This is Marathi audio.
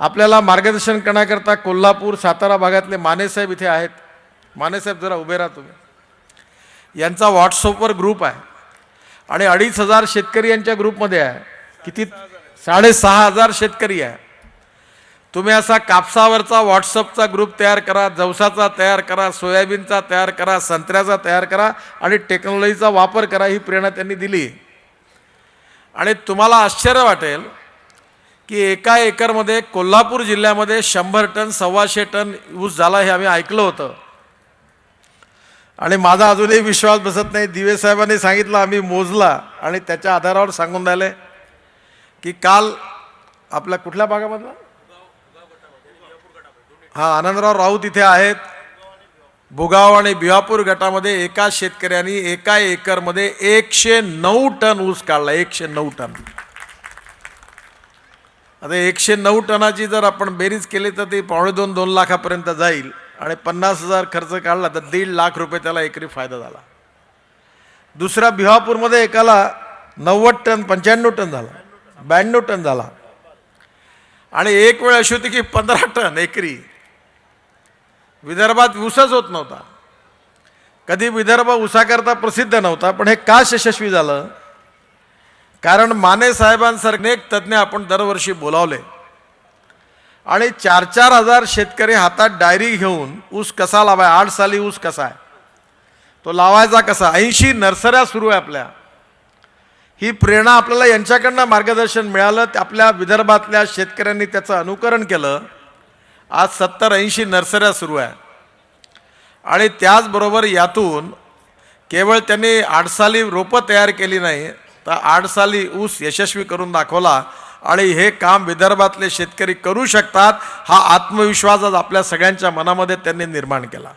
आपल्याला मार्गदर्शन करण्याकरता कोल्हापूर सातारा भागातले मानेसाहेब इथे आहेत. मानेसाहेब जरा उभे राहा तुम्ही. यांचा व्हॉट्सअपवर ग्रुप आहे आणि 2500 शेतकरी यांच्या ग्रुपमध्ये आहे. किती 6500 शेतकरी आहे. तुम्ही असा कापसावरचा व्हॉट्सअपचा ग्रुप तयार करा, जवसाचा तयार करा, सोयाबीनचा तयार करा, संत्र्याचा तयार करा आणि टेक्नॉलॉजीचा वापर करा, ही प्रेरणा त्यांनी दिली. आणि तुम्हाला आश्चर्य वाटेल की एका एकरमध्ये कोल्हापूर जिल्ह्यामध्ये 100 टन 125 टन ऊस झाला हे आम्ही ऐकलं होतं. आणि माझा अजूनही विश्वास बसत नाही. दिवे साहेबांनी सांगितलं, आम्ही मोजला आणि त्याच्या आधारावर सांगून राहिले की काल आपल्या कुठल्या भागामधला आनंदराव राऊत इथे आहेत. भुगाव आणि भिवापूर गटामध्ये एका शेतकऱ्यांनी एका एकरमध्ये 109 टन ऊस काढला. 109 टन. आता 109 टनाची जर आपण बेरीज केली तर ती 2.5-2 लाखापर्यंत जाईल आणि 50,000 खर्च काढला तर 1.5 लाख रुपये त्याला एकरी फायदा झाला. दुसरा भिवापूरमध्ये एकाला 90 टन 95 टन झाला, 92 टन झाला. आणि एक वेळ अशी होती की 15 टन एकरी. विदर्भात ऊसच होत नव्हता. कधी विदर्भ ऊसाकरता प्रसिद्ध नव्हता. पण हे का यशस्वी झालं? कारण माने साहेबांसारखे अनेक तज्ज्ञ आपण दरवर्षी बोलावले आणि 4-4 हजार शेतकरी हातात डायरी घेऊन ऊस कसा लावाय, 8 साली ऊस कसा आहे तो लावायचा कसा, 80 नर्सऱ्या सुरू आहे आपल्या. ही प्रेरणा आपल्याला यांच्याकडनं मार्गदर्शन मिळालं. आपल्या विदर्भातल्या शेतकऱ्यांनी त्याचं अनुकरण केलं. आज 70-80 नर्सऱ्या सुरू आहे. आणि त्याचबरोबर यातून केवळ त्यांनी 8 साली रोपं तयार केली नाही तर 8 साली ऊस यशस्वी करून दाखवला. आणि हे काम विदर्भातले शेतकरी करू शकतात हा आत्मविश्वास आज आपल्या सगळ्यांच्या मनामध्ये त्यांनी निर्माण केला.